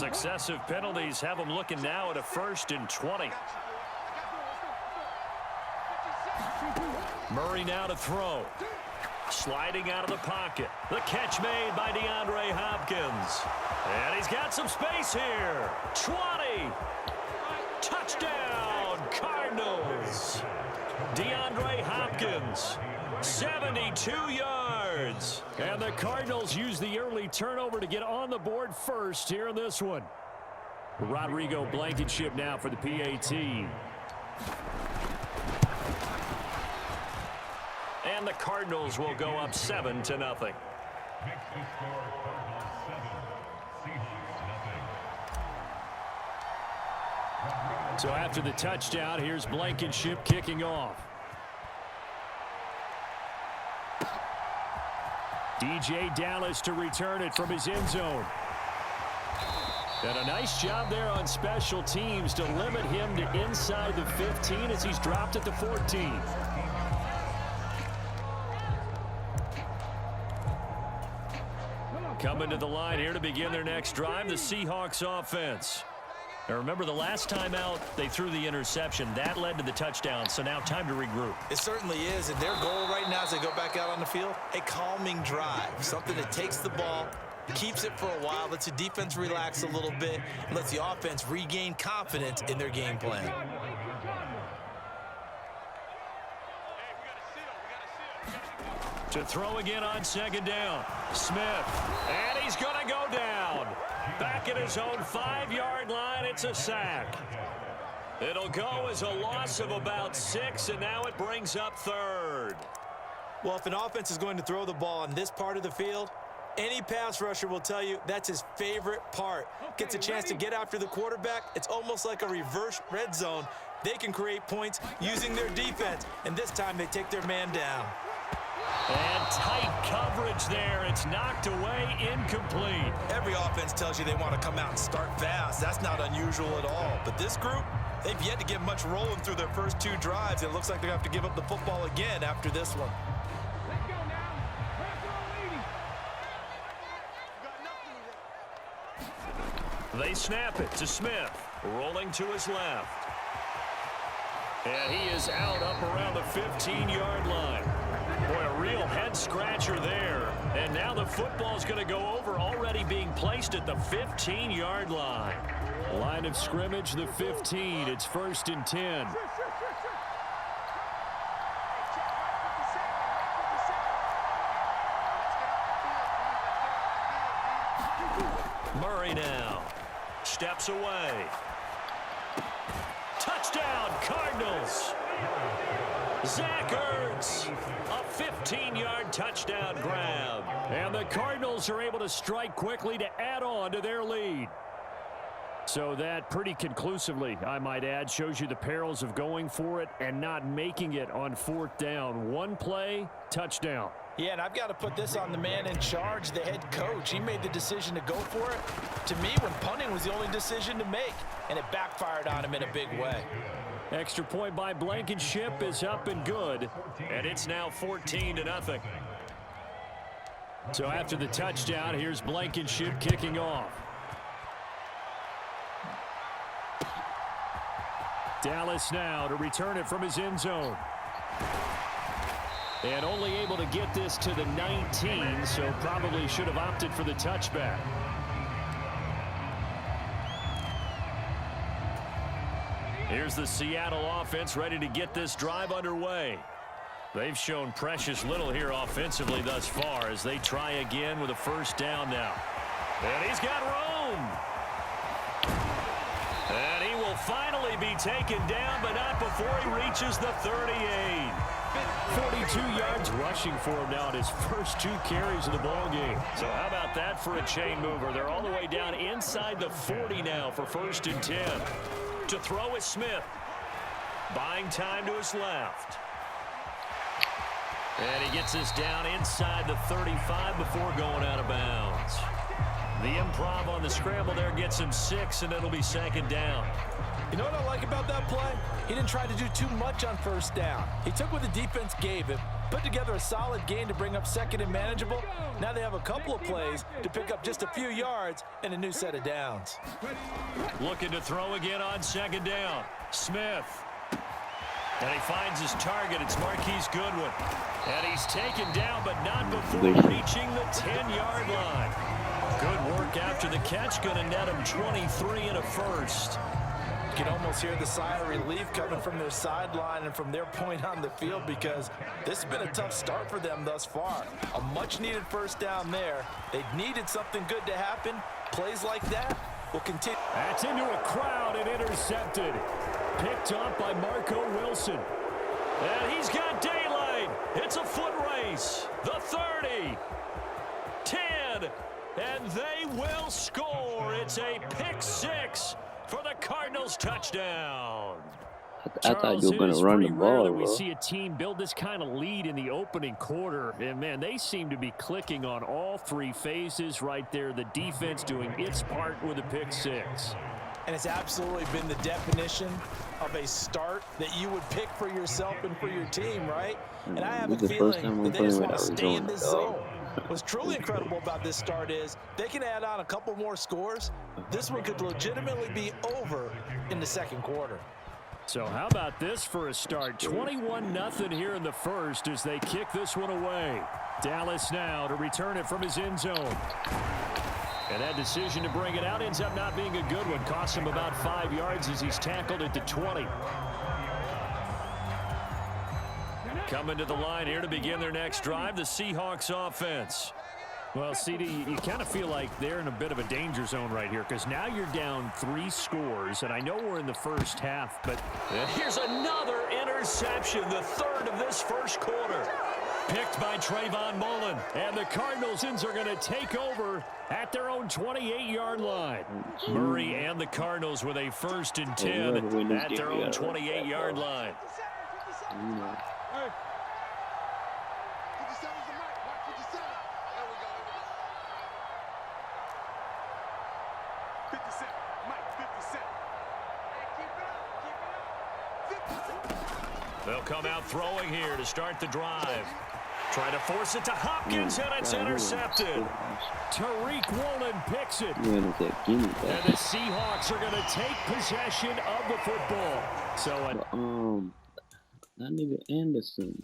Successive penalties have them looking now at a 1st and 20. Murray now to throw. Sliding out of the pocket. The catch made by D.Hopkins. And he's got some space here. 20. Touchdown, Cardinals. D.Hopkins, 72 yards. And the Cardinals use the early turnover to get on the board first here in this one. Rodrigo Blankenship now for the PAT. And the Cardinals will go up 7-0. So after the touchdown, here's Blankenship kicking off. DJ Dallas to return it from his end zone. And a nice job there on special teams to limit him to inside the 15 as he's dropped at the 14. Coming to the line here to begin their next drive, the Seahawks offense. Now remember, the last time out, they threw the interception. That led to the touchdown, so now time to regroup. It certainly is, and their goal right now as they go back out on the field, a calming drive. Something that takes the ball, keeps it for a while, lets the defense relax a little bit, and lets the offense regain confidence in their game plan. To throw again on 2nd down. Smith, and he's going to go down. Back at his own 5-yard line, it's a sack. It'll go as a loss of about 6, and now it brings up 3rd. Well, if an offense is going to throw the ball in this part of the field, any pass rusher will tell you that's his favorite part. Gets a chance to get after the quarterback. It's almost like a reverse red zone. They can create points using their defense, and this time they take their man down. And tight coverage there. It's knocked away, incomplete. Every offense tells you they want to come out and start fast. That's not unusual at all. But this group, they've yet to get much rolling through their first 2 drives. It looks like they're going to have to give up the football again after this one. They snap it to Smith. Rolling to his left. And he is out up around the 15-yard line. Boy, a real head-scratcher there. And now the football's going to go over, already being placed at the 15-yard line. Line of scrimmage, the 15. It's 1st and 10. Murray now. Steps away. Touchdown, Cardinals. Zach Ertz, a 15-yard touchdown grab. And the Cardinals are able to strike quickly to add on to their lead. So that pretty conclusively, I might add, shows you the perils of going for it and not making it on 4th down. One play, touchdown. Yeah, and I've got to put this on the man in charge, the head coach. He made the decision to go for it. To me, when punting was the only decision to make, and it backfired on him in a big way. Extra point by Blankenship is up and good, and it's now 14-0. So after the touchdown, here's Blankenship kicking off. Dallas now to return it from his end zone. And only able to get this to the 19, so probably should have opted for the touchback. Here's the Seattle offense ready to get this drive underway. They've shown precious little here offensively thus far as they try again with a 1st down now. And he's got room. And he will finally be taken down, but not before he reaches the 38. 42 yards rushing for him now in his first 2 carries of the ballgame. So how about that for a chain mover? They're all the way down inside the 40 now for 1st and 10. To throw is Smith. Buying time to his left. And he gets this down inside the 35 before going out of bounds. The improv on the scramble there gets him 6, and it'll be 2nd down. You know what I like about that play? He didn't try to do too much on 1st down. He took what the defense gave him, Put together a solid game to bring up second and manageable. Now they have a couple of plays to pick up just a few yards and a new set of downs. Looking to throw again on second down. Smith. And he finds his target. It's Marquise Goodwin. And he's taken down, but not before reaching the 10-yard line. Good work after the catch. Going to net him 23 and a first. You can almost hear the sigh of relief coming from their sideline and from their point on the field, because this has been a tough start for them thus far. A much-needed first down there. They needed something good to happen. Plays like that will continue. That's into a crowd and intercepted. Picked up by Marco Wilson. And he's got daylight. It's a foot race. The 30. 10. And they will score. It's a pick six for the Cardinals touchdown. I thought you were going to run the ball, bro. We see a team build this kind of lead in the opening quarter. And, man, they seem to be clicking on all three phases right there. The defense doing its part with a pick six. And it's absolutely been the definition of a start that you would pick for yourself and for your team, right? And I have a feeling that they just want to stay in this zone. What's truly incredible about this start is they can add on a couple more scores. This one could legitimately be over in the second quarter. So how about this for a start? 21-0 here in the first as they kick this one away. Dallas now to return it from his end zone. And that decision to bring it out ends up not being a good one. Costs him about 5 yards as he's tackled at the 20. Coming to the line here to begin their next drive, the Seahawks offense. Well, CD, you kind of feel like they're in a bit of a danger zone right here, because now you're down 3 scores, and I know we're in the first half, but here's another interception, the third of this first quarter. Picked by Trayvon Mullen, and the Cardinals are going to take over at their own 28-yard line. Murray and the Cardinals with a 1st and 10 at their own 28-yard line. They'll come out throwing here to start the drive. Trying to force it to Hopkins, and it's intercepted. Tariq Woolen picks it. And the Seahawks are going to take possession of the football. So, that nigga Anderson.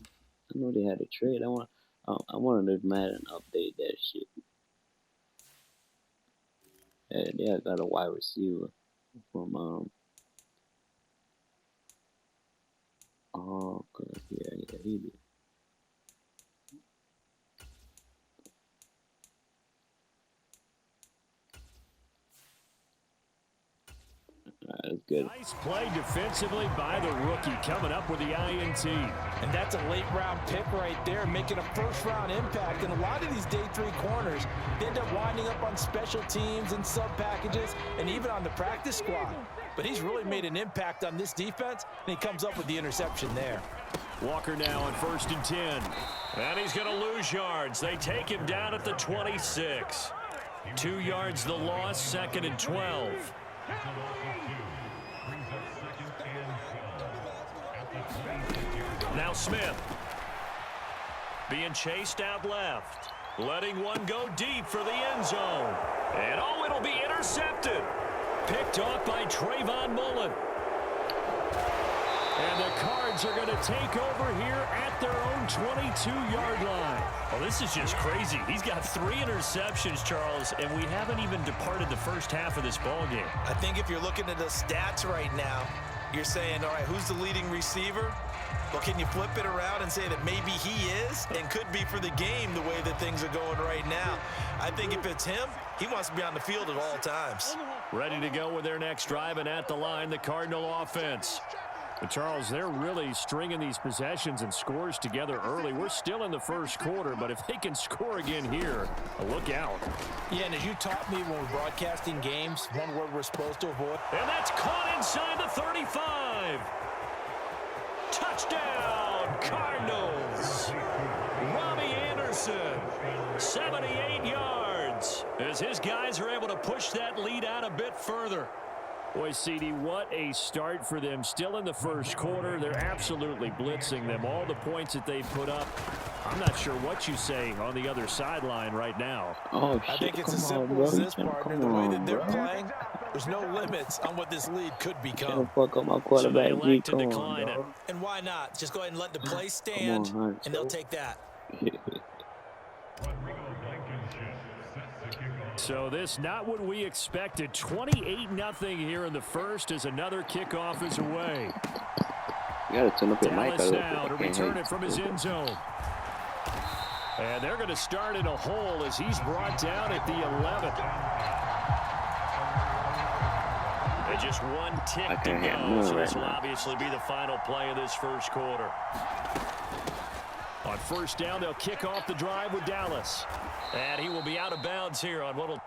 I know they had a trade. I wonder if Madden update that shit. Yeah, I got a wide receiver from Oh, good. Yeah, he did. That's good. Nice play defensively by the rookie, coming up with the INT. And that's a late-round pick right there, making a first-round impact. And a lot of these day 3 corners, they end up winding up on special teams and sub-packages and even on the practice squad. But he's really made an impact on this defense, and he comes up with the interception there. Walker now on 1st and 10. And he's going to lose yards. They take him down at the 26. 2 yards the loss, 2nd and 12. Now Smith. Being chased out left. Letting one go deep for the end zone. And oh, it'll be intercepted. Picked off by Trayvon Mullen. And the Cards are going to take over here at their own 22-yard line. Well, this is just crazy. He's got 3 interceptions, Charles, and we haven't even departed the first half of this ballgame. I think if you're looking at the stats right now, you're saying, all right, who's the leading receiver? Well, can you flip it around and say that maybe he is and could be for the game the way that things are going right now? I think if it's him, he wants to be on the field at all times. Ready to go with their next drive, and at the line, the Cardinal offense. But Charles, they're really stringing these possessions and scores together early. We're still in the first quarter, but if they can score again here, look out. Yeah, and as you taught me when we're broadcasting games, one word we're supposed to avoid. And that's caught inside the 35. Touchdown, Cardinals. Robbie Anderson, 78 yards, as his guys are able to push that lead out a bit further. Boy, CD, what a start for them. Still in the first quarter. They're absolutely blitzing them. All the points that they've put up. I'm not sure what you say on the other sideline right now. Oh, shit. I think it's as simple as this, partner. The way that they're playing, there's no limits on what this lead could become. Fuck up my So quarterback. they elect to Come on, decline it. dog. And why not? Just go ahead and let the play stand, Hunt, and they'll take that. So this not what we expected. 28-0 here in the first as another kickoff is away. You gotta turn up your mic Dallas a now to little bit. return it from his end zone. And they're going to start in a hole as he's brought down at the 11. And just one tick to go. So this will obviously be the final play of this first quarter. On first down, they'll kick off the drive with Dallas. And he will be out of bounds here on what will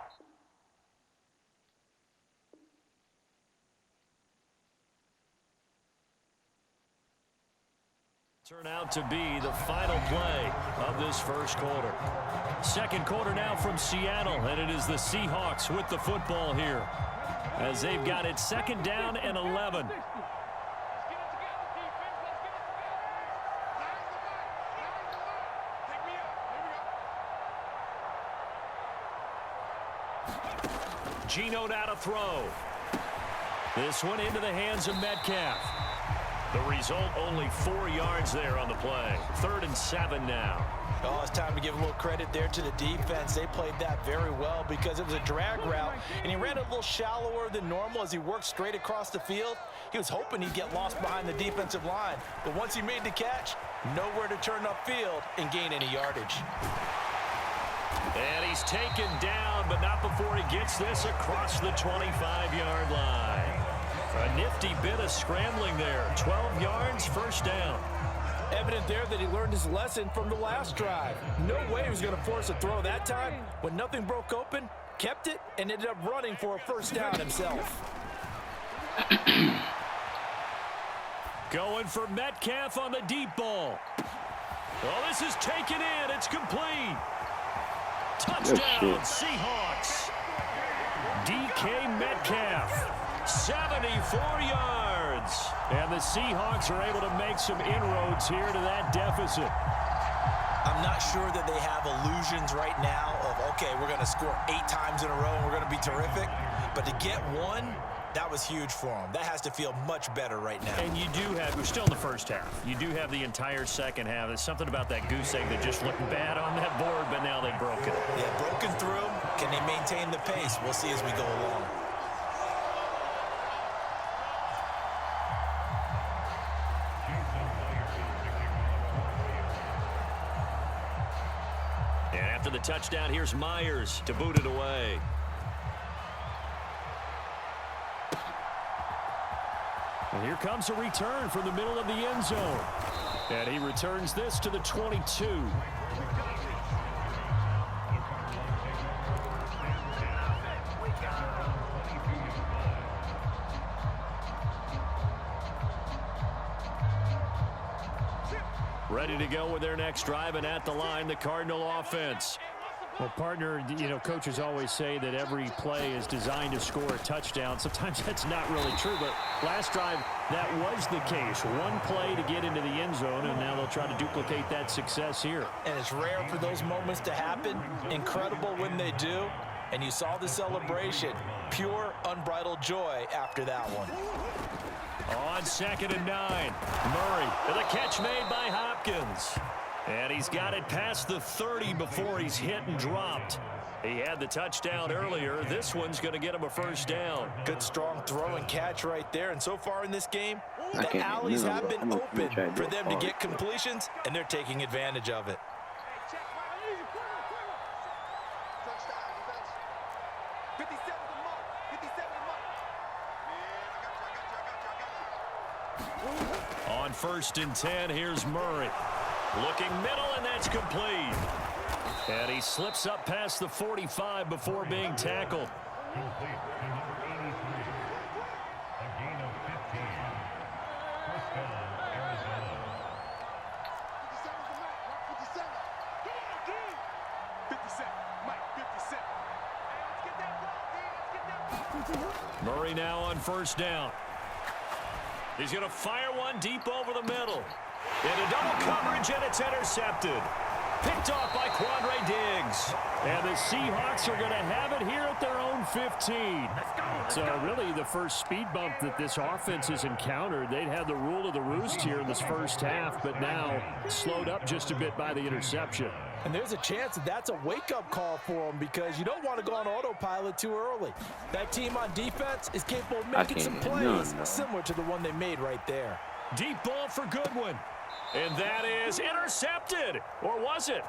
turn out to be the final play of this first quarter. Second quarter now from Seattle, and it is the Seahawks with the football here as they've got it second down and 11. Geno now to throw. This one into the hands of Metcalf. The result, only 4 yards there on the play. 3rd and 7 now. Oh, it's time to give a little credit there to the defense. They played that very well because it was a drag route, and he ran a little shallower than normal as he worked straight across the field. He was hoping he'd get lost behind the defensive line, but once he made the catch, nowhere to turn upfield and gain any yardage. And he's taken down, but not before he gets this across the 25-yard line. A nifty bit of scrambling there. 12 yards, first down. Evident there that he learned his lesson from the last drive. No way he was going to force a throw that time. When nothing broke open, kept it, and ended up running for a first down himself. Going for Metcalf on the deep ball. Well, this is taken in. It's complete. Touchdown, Seahawks. DK Metcalf. 74 yards. And the Seahawks are able to make some inroads here to that deficit. I'm not sure that they have illusions right now of, okay, we're going to score 8 times in a row and we're going to be terrific. But to get one, that was huge for them. That has to feel much better right now. And you do have, we're still in the first half. You do have the entire second half. There's something about that goose egg that just looked bad on that board, but now they've broken it. Yeah, broken through. Can they maintain the pace? We'll see as we go along. And after the touchdown, here's Myers to boot it away. And here comes a return from the middle of the end zone. And he returns this to the 22. Ready to go with their next drive, and at the line, the Cardinal offense. Well, partner, you know, coaches always say that every play is designed to score a touchdown. Sometimes that's not really true, but last drive, that was the case. One play to get into the end zone, and now they'll try to duplicate that success here. And it's rare for those moments to happen. Incredible when they do. And you saw the celebration. Pure, unbridled joy after that one. On 2nd and 9, Murray with a catch made by Hopkins. And he's got it past the 30 before he's hit and dropped. He had the touchdown earlier. This one's going to get him a first down. Good, strong throw and catch right there. And so far in this game, the alleys have been open for them to get completions, and they're taking advantage of it. On 1st and 10, here's Murray. Looking middle, and that's complete. And he slips up past the 45 before being tackled. Murray now on first down. He's going to fire one deep over the middle. Into double coverage, and it's intercepted. Picked off by Quandre Diggs. And the Seahawks are going to have it here at their own 15. So really the first speed bump that this offense has encountered. They'd had the rule of the roost here in this first half, but now slowed up just a bit by the interception. And there's a chance that that's a wake-up call for them because you don't want to go on autopilot too early. That team on defense is capable of making some plays similar to the one they made right there. Deep ball for Goodwin. And that is intercepted. Or was it?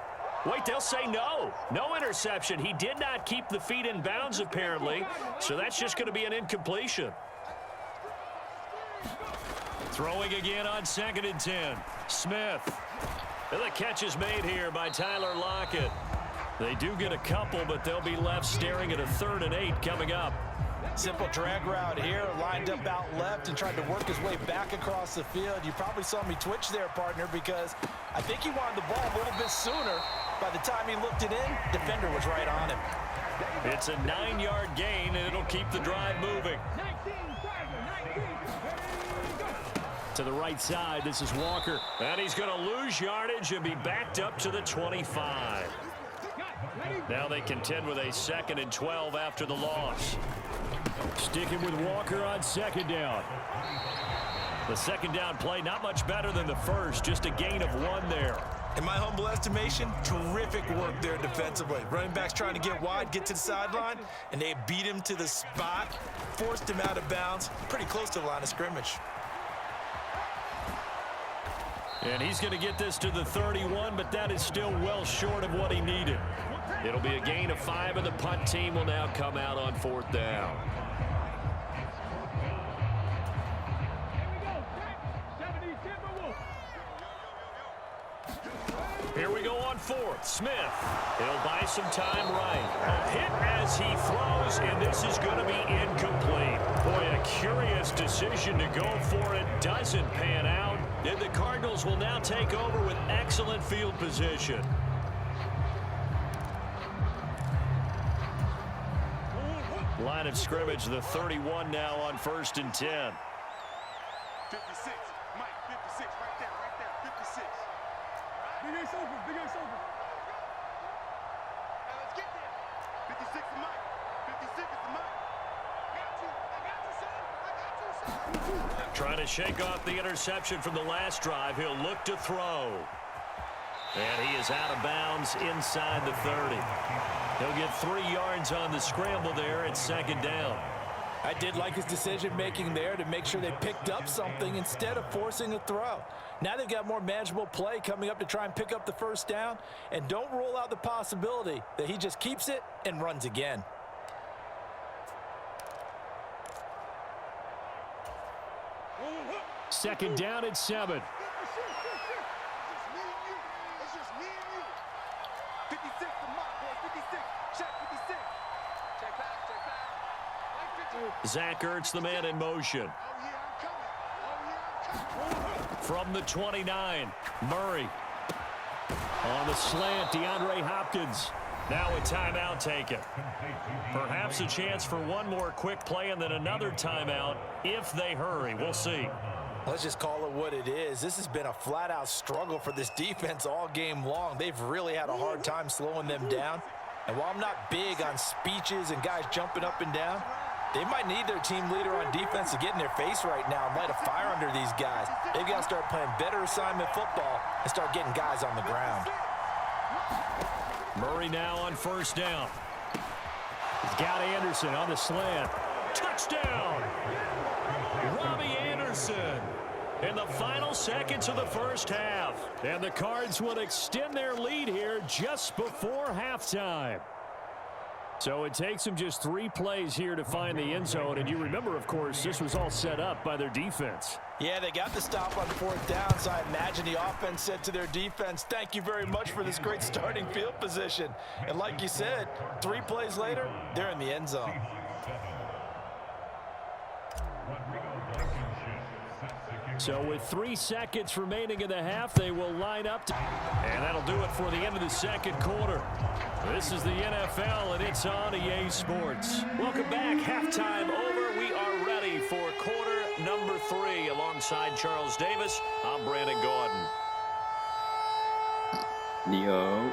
Wait, they'll say no. No interception. He did not keep the feet in bounds, apparently. So that's just going to be an incompletion. Throwing again on 2nd and 10. Smith. And the catch is made here by Tyler Lockett. They do get a couple, but they'll be left staring at a 3rd and 8 coming up. Simple drag route here, lined up out left and tried to work his way back across the field. You probably saw me twitch there, partner, because I think he wanted the ball a little bit sooner. By the time he looked it in, defender was right on him. It's a 9-yard gain, and it'll keep the drive moving. To the right side, this is Walker. And he's going to lose yardage and be backed up to the 25. Now they contend with a 2nd and 12 after the loss. Sticking with Walker on 2nd down. The 2nd down play not much better than the first, just a gain of 1 there. In my humble estimation, terrific work there defensively. Running backs trying to get wide, get to the sideline, and they beat him to the spot, forced him out of bounds, pretty close to the line of scrimmage. And he's going to get this to the 31, but that is still well short of what he needed. It'll be a gain of 5, and the punt team will now come out on 4th down. Here we go on 4th. Smith. He'll buy some time right. A hit as he throws, and this is going to be incomplete. Boy, a curious decision to go for it. Doesn't pan out. And the Cardinals will now take over with excellent field position. Line of scrimmage, the 31 now on 1st and 10. 56, Mike, 56, right there, 56. Big Ace open, Big Ace open. Now let's get there. 56 is Mike, 56 is Mike. I got you, son. Trying to shake off the interception from the last drive. He'll look to throw. And he is out of bounds inside the 30. He'll get 3 yards on the scramble there at 2nd down. I did like his decision-making there to make sure they picked up something instead of forcing a throw. Now they've got more manageable play coming up to try and pick up the 1st down. And don't rule out the possibility that he just keeps it and runs again. Second down at 7. It's just me and you. 56 to Mike, boy, 56. Check 56. Check back. Zach Ertz, the man in motion. Oh, yeah, I'm coming. From the 29, Murray. On the slant, D.Hopkins. Now a timeout taken. Perhaps a chance for one more quick play and then another timeout if they hurry. We'll see. Let's just call it what it is. This has been a flat-out struggle for this defense all game long. They've really had a hard time slowing them down. And while I'm not big on speeches and guys jumping up and down, they might need their team leader on defense to get in their face right now and light a fire under these guys. They've got to start playing better assignment football and start getting guys on the ground. Murray now on 1st down. He's got Anderson on the slant. Touchdown! Robbie Anderson in the final seconds of the first half. And the Cards will extend their lead here just before halftime. So it takes them just 3 plays here to find the end zone. And you remember, of course, this was all set up by their defense. Yeah, they got the stop on 4th down, so I imagine the offense said to their defense, thank you very much for this great starting field position. And like you said, 3 plays later, they're in the end zone. So with 3 seconds remaining in the half, they will line up. And that'll do it for the end of the second quarter. This is the NFL, and it's on EA Sports. Welcome back. Halftime over. We are ready for quarter number 3. Alongside Charles Davis, I'm Brandon Gordon. Yo.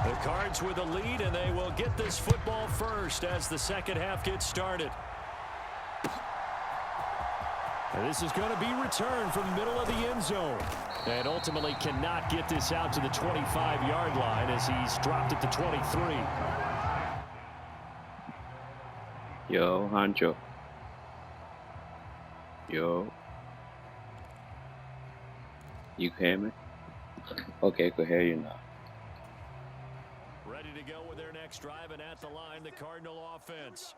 The Cards with a lead, and they will get this football first as the second half gets started. And this is going to be returned from the middle of the end zone. And ultimately cannot get this out to the 25-yard line as he's dropped at the 23. Yo, Hancho. Yo. You hear me? Okay, I could hear you now. Ready to go with their next drive, and at the line, the Cardinal offense.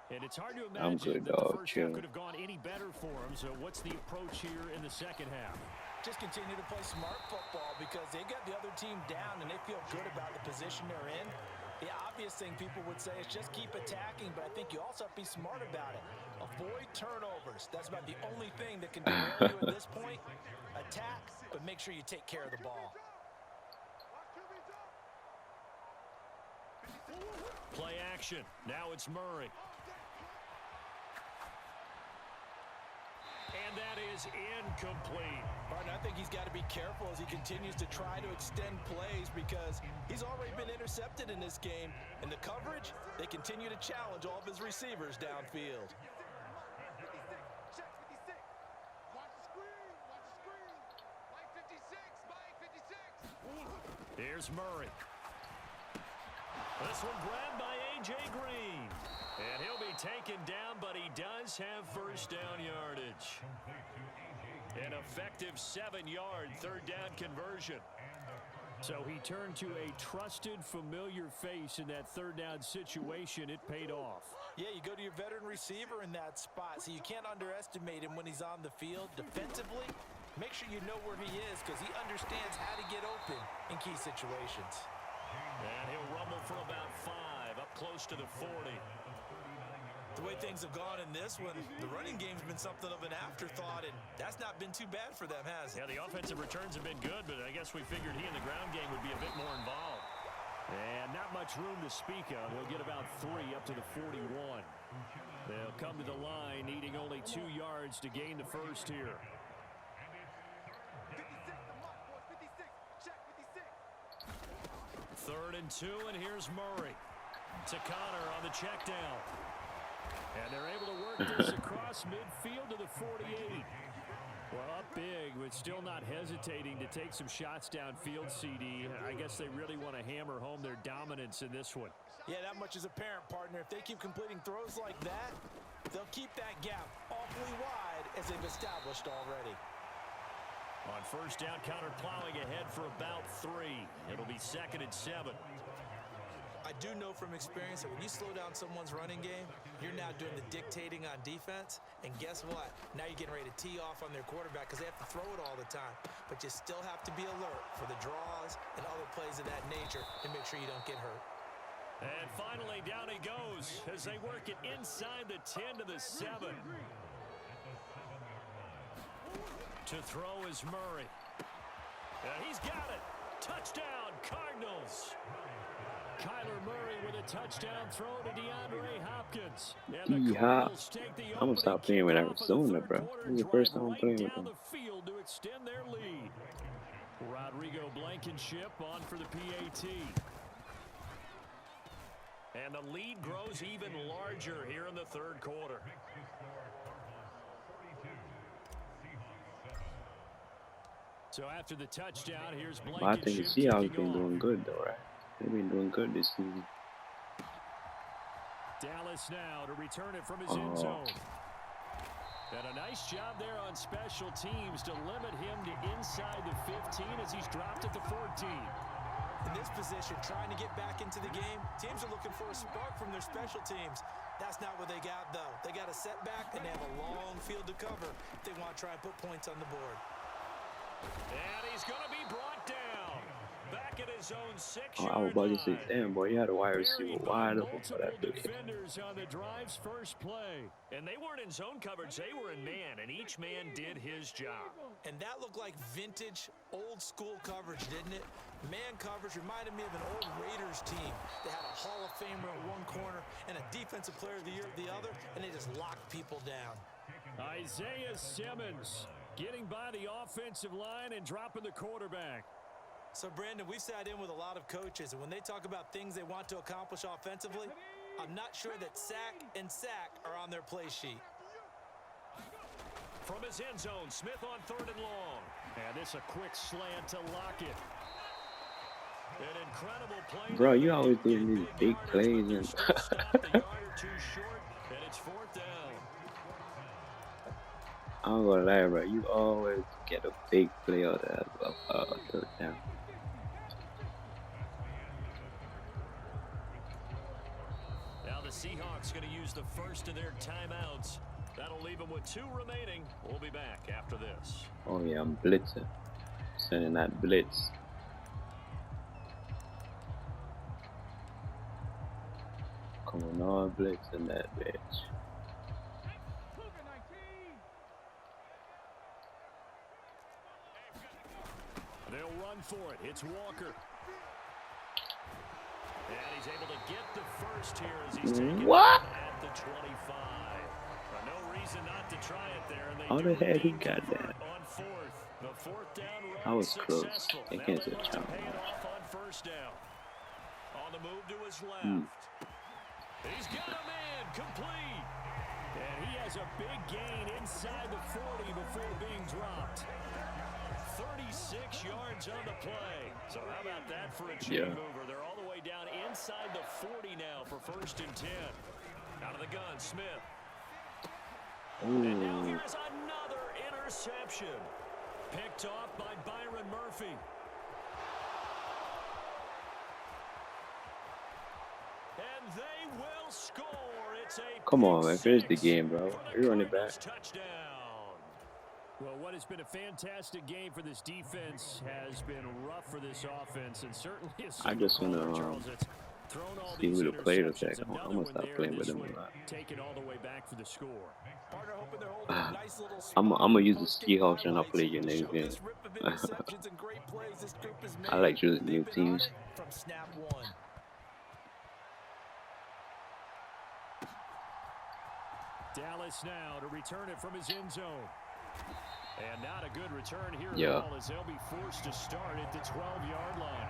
And it's hard to I'm imagine good, that dog. the first half could have gone any better for them. So what's the approach here in the second half? Just continue to play smart football because they got the other team down and they feel good about the position they're in. The obvious thing people would say is just keep attacking, but I think you also have to be smart about it. Avoid turnovers. That's about the only thing that can derail you at this point. Attack, but make sure you take care of the ball. Play action. Now it's Murray. And that is incomplete. Martin, I think he's got to be careful as he continues to try to extend plays because he's already been intercepted in this game. And the coverage, they continue to challenge all of his receivers downfield. Here's Murray. This one grabbed by A.J. Green. And he'll be taken down, but he does have first down yardage. An effective 7-yard third down conversion. So he turned to a trusted, familiar face in that third down situation. It paid off. Yeah, you go to your veteran receiver in that spot, so you can't underestimate him when he's on the field. Defensively, make sure you know where he is because he understands how to get open in key situations. And he'll rumble for about 5, up close to the 40. The way things have gone in this one, the running game's been something of an afterthought, and that's not been too bad for them, has it? Yeah, the offensive returns have been good, but I guess we figured he in the ground game would be a bit more involved. And not much room to speak of. He'll get about 3 up to the 41. They'll come to the line, needing only 2 yards to gain the first here. Third and 2, and here's Murray. To Connor on the check down. And they're able to work this across midfield to the 48. Well, up big, but still not hesitating to take some shots downfield, CD. I guess they really want to hammer home their dominance in this one. Yeah, that much is apparent, partner. If they keep completing throws like that, they'll keep that gap awfully wide as they've established already. On first down, counter plowing ahead for about 3. It'll be 2nd and 7. I do know from experience that when you slow down someone's running game, you're now doing the dictating on defense. And guess what? Now you're getting ready to tee off on their quarterback because they have to throw it all the time. But you still have to be alert for the draws and other plays of that nature and make sure you don't get hurt. And finally, down he goes as they work it inside the 10 to the 7. To throw is Murray. And he's got it. Touchdown, Cardinals. Kyler Murray with a touchdown throw to D.Hopkins. D.Hop. I'm gonna stop playing with Arizona, bro. This is the first time I'm playing with them. The field to extend their lead. Rodrigo Blankenship on for the PAT. And the lead grows even larger here in the third quarter. So after the touchdown, here's Blankenship. Well, I think the Seahawks been doing good though, right? They've been doing good this season. Dallas now to return it from his end zone. And a nice job there on special teams to limit him to inside the 15 as he's dropped at the 14. In this position, trying to get back into the game, teams are looking for a spark from their special teams. That's not what they got, though. They got a setback, and they have a long field to cover if they want to try and put points on the board. And he's going to be brought down. Back at his his own Oh, I was 6-yard about to say, line. damn, boy, you had a wide receiver Buried by wide open for multiple that play. defenders on the drive's first play. And they weren't in zone coverage. They were in man, and each man did his job. And that looked like vintage, old-school coverage, didn't it? Man coverage reminded me of an old Raiders team. They had a Hall of Famer at one corner and a Defensive Player of the Year at the other, and they just locked people down. Isaiah Simmons getting by the offensive line and dropping the quarterback. So, Brandon, we sat in with a lot of coaches, and when they talk about things they want to accomplish offensively, I'm not sure that sack and sack are on their play sheet. From his end zone, Smith on 3rd and long. And this a quick slant to Lockett. An incredible play. Bro, you always doing these big plays and Stop the yard or two short, and it's 4th down. I'm gonna lie, bro. You always get a big play out of 3rd down. Now the Seahawks going to use the first of their timeouts. That'll leave them with 2 remaining. We'll be back after this. Oh yeah, I'm blitzing. Sending that blitz. Coming on, blitzing that bitch. They'll run for it. It's Walker. And he's able to get the first here as he's taken What? at the 25. No reason not to try it there. And they How do the heck he indeed got convert that? on 4th. The 4th down run I was successful. close Now against they the look to challenge. pay it off on 1st down. On the move to his left. He's got a man complete. And he has a big gain inside the 40 before being dropped. 36 yards on the play. So how about that for a chain mover? They're all the way down inside the 40 now for 1st and 10. Out of the gun, Smith. And now Ooh. here's another interception. Picked off by Byron Murphy. And they will score. It's a Come on, man. Finish the pick-six game, bro. for the You run it Cardinals back. touchdown. Well, what has been a fantastic game for this defense has been rough for this offense, and certainly I just wanna Charles, it's thrown all see these who the player interceptions. attack. I'm Another gonna one stop there, playing with this them one a lot. taken all the way back for the score. Partner hoping they're holding a nice little I'm spot gonna in use the post-game Seahawks and I'll highlights play your to next show game. this rip of interceptions and great plays this group has made. I like choosing new They've been on teams. it from snap one. Dallas now to return it from his end zone. And not a good return here Yeah. at all as they'll be forced to start at the 12-yard line.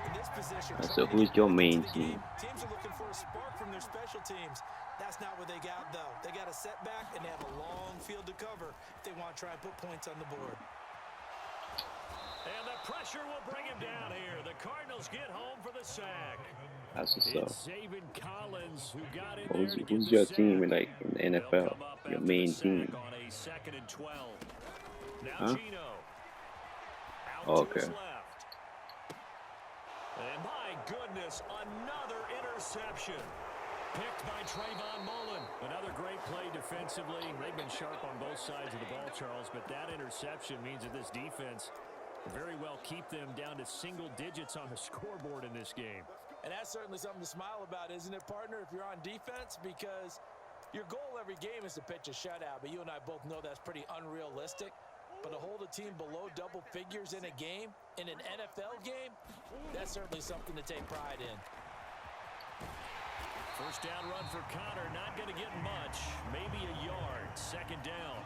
In this position, So trying to who's get your back main into the team? game, teams are looking for a spark from their special teams. That's not what they got, though. They got a setback, and they have a long field to cover if they want to try and put points on the board. And the pressure will bring him down here. The Cardinals get home for the sack. That's what's up. It's Zaven Collins who got in there to get Who's the your sack. team in like in the They'll NFL? come up Your after main the sack team. on a 2nd and 12. Now Huh? Gino. Out Oh, to his okay. left. And my goodness, another interception. Picked by Trayvon Mullen. Another great play defensively. They've been sharp on both sides of the ball, Charles, but that interception means that this defense very well keep them down to single digits on the scoreboard in this game. And that's certainly something to smile about, isn't it, partner, if you're on defense? Because your goal every game is to pitch a shutout, but you and I both know that's pretty unrealistic. But to hold a team below double figures in a game, in an NFL game, that's certainly something to take pride in. First down run for Connor, not going to get much. Maybe a yard. 2nd down.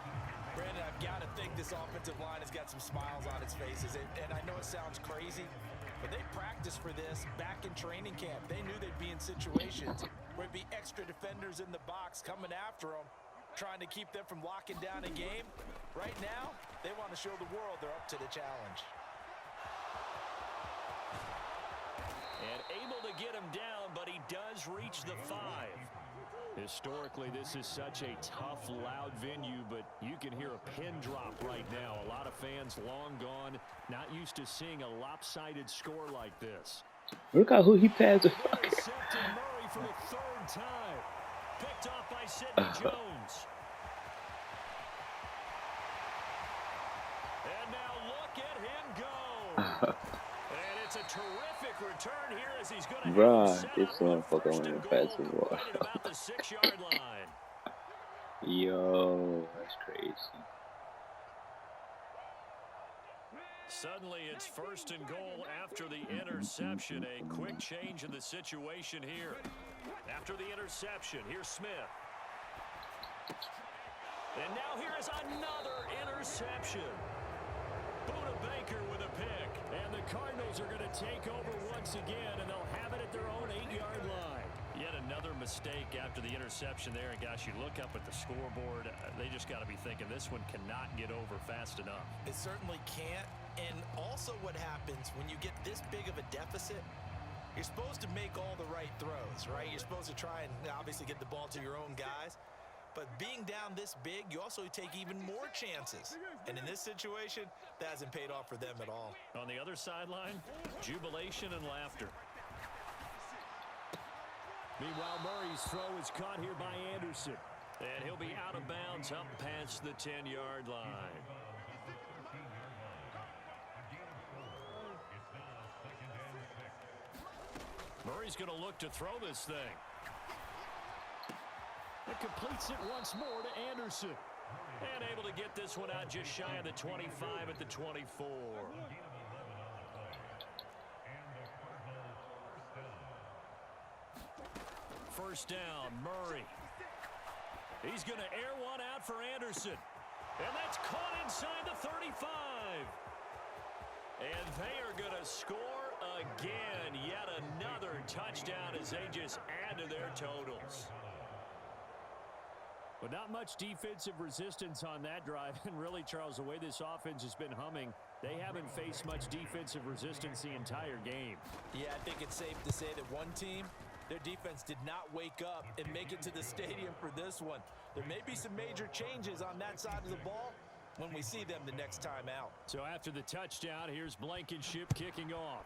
Brandon, I've got to think this offensive line has got some smiles on its faces. And I know it sounds crazy, but they practiced for this back in training camp. They knew they'd be in situations where it'd be extra defenders in the box coming after them, trying to keep them from locking down a game. Right now, they want to show the world they're up to the challenge. And able to get him down, but he does reach the 5. Historically, this is such a tough, loud venue, but you can hear a pin drop right now. A lot of fans long gone, not used to seeing a lopsided score like this. Look at who he passed the fuck. Intercepted Murray for the 3rd time. Picked off by Sidney Jones. And now look at him go. And it's a terrific quick return here as he's going to have Bruh, it set this up with motherfucker first went and to goal pass the ball. right at about the 6-yard line. Yo, that's crazy. Suddenly it's first and goal after the interception. A quick change in the situation here. After the interception, here's Smith. And now here is another interception. Buda Baker with a pick. And the Cardinals are going to take over once again, and they'll have it at their own 8-yard line. Yet another mistake after the interception there. And, gosh, you look up at the scoreboard, they just got to be thinking this one cannot get over fast enough. It certainly can't. And also what happens when you get this big of a deficit, you're supposed to make all the right throws, right? You're supposed to try and obviously get the ball to your own guys. But being down this big, you also take even more chances. And in this situation, that hasn't paid off for them at all. On the other sideline, jubilation and laughter. Meanwhile, Murray's throw is caught here by Anderson. And he'll be out of bounds up past the 10-yard line. Murray's going to look to throw this thing. It completes it once more to Anderson. And able to get this one out just shy of the 25 at the 24. First down, Murray. He's going to air one out for Anderson. And that's caught inside the 35. And they are going to score again. Yet another touchdown as they just add to their totals. But not much defensive resistance on that drive. And really, Charles, the way this offense has been humming, they haven't faced much defensive resistance the entire game. Yeah, I think it's safe to say that one team, their defense did not wake up and make it to the stadium for this one. There may be some major changes on that side of the ball when we see them the next time out. So after the touchdown, here's Blankenship kicking off.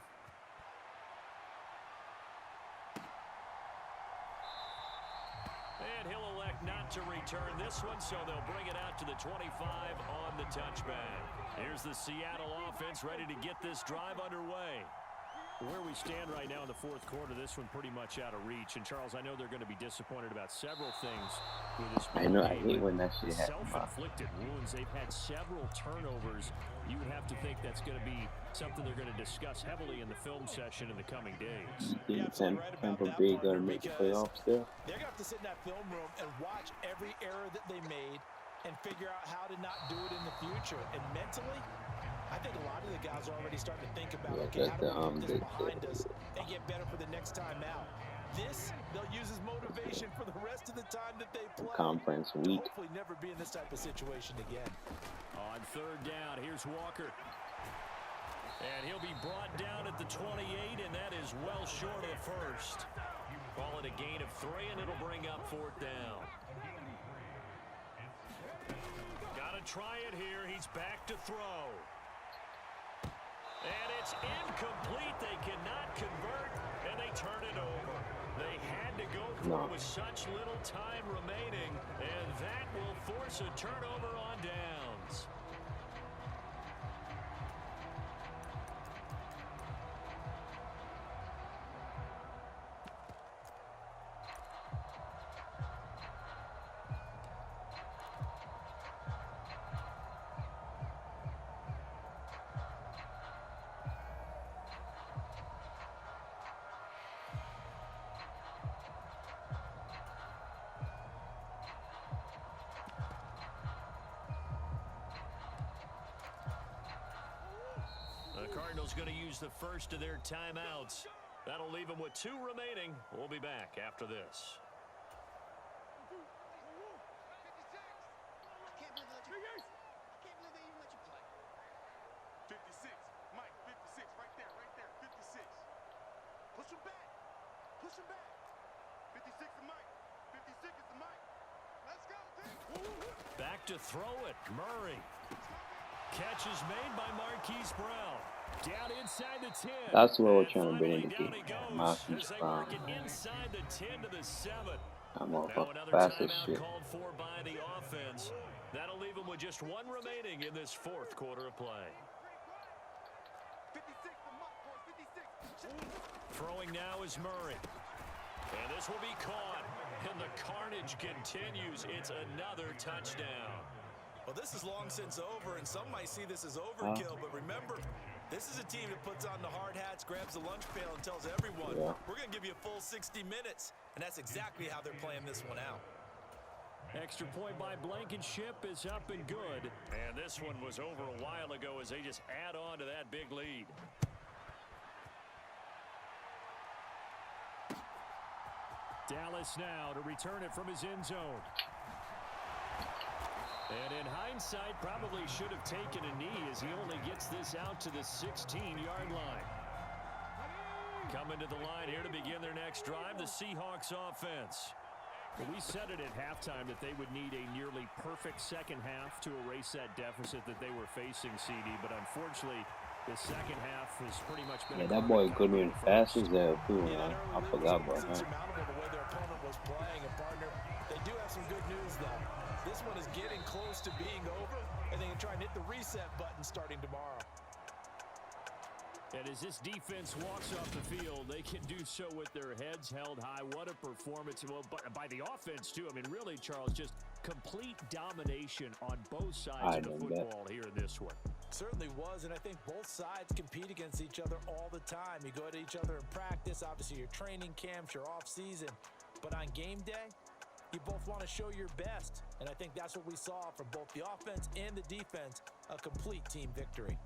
And he'll elect not to return this one, so they'll bring it out to the 25 on the touchback. Here's the Seattle offense ready to get this drive underway. Where we stand right now in the fourth quarter, this one pretty much out of reach. And, Charles, I know they're going to be disappointed about several things with this I know, I hate when that shit happens. Self-inflicted wounds. They've had several turnovers. You would have to think that's going to be something they're going to discuss heavily in the film session in the coming days. You think Tampa Bay going to make the playoffs still? They're going to have to sit in that film room and watch every error that they made and figure out how to not do it in the future. And mentally, I think a lot of the guys are already starting to think about, okay, how do we put this behind us and get better for the next time out? This, they'll use as motivation for the rest of the time that they play. Conference week. Hopefully never be in this type of situation again. On third down, here's Walker. And he'll be brought down at the 28, and that is well short of the first. Call it a gain of 3, and it'll bring up fourth down. Got to try it here. He's back to throw. And it's incomplete. They cannot convert, and they turn it over. They had to go for it with such little time remaining, and that will force a turnover on downs. The Cardinals going to use the first of their timeouts. That'll leave them with 2 remaining. We'll be back after this. Can't believe they even let you play. 56, Mike, 56, right there, 56. Push him back. 56 to Mike. 56 is to Mike. Let's go, team. Back to throw it. Murray. Catch is made by Marquise Brown. Down inside the 10. That's what we're trying to bring in the Down game. he goes Marquise as they Brown. work it inside the 10 to the 7. I'm Now all another fast as timeout shit. called for by the offense. That'll leave them with just 1 remaining in this fourth quarter of play. 56 to Mike, boys. 56 Throwing now is Murray. And this will be caught. And the carnage continues. It's another touchdown. Well, this is long since over, and some might see this as overkill, but remember, this is a team that puts on the hard hats, grabs the lunch pail, and tells everyone, we're going to give you a full 60 minutes, and that's exactly how they're playing this one out. Extra point by Blankenship is up and good. And this one was over a while ago as they just add on to that big lead. Dallas now to return it from his end zone. And in hindsight, probably should have taken a knee as he only gets this out to the 16-yard line. Coming to the line here to begin their next drive, the Seahawks offense. Well, we said it at halftime that they would need a nearly perfect second half to erase that deficit that they were facing, CD. But unfortunately, the second half has pretty much been... Yeah, that boy could run fast as hell, too, man. I forgot about him. The way their opponent was playing, and partner, they do have some good news, though. This one is getting close to being over, and they can try and hit the reset button starting tomorrow. And as this defense walks off the field, they can do so with their heads held high. What a performance. Well, by the offense, too. I mean, really, Charles, just complete domination on both sides of the football here in this one. Certainly was, and I think both sides compete against each other all the time. You go at each other in practice, obviously your training camps, your off-season. But on game day, you both want to show your best. And I think that's what we saw from both the offense and the defense, a complete team victory.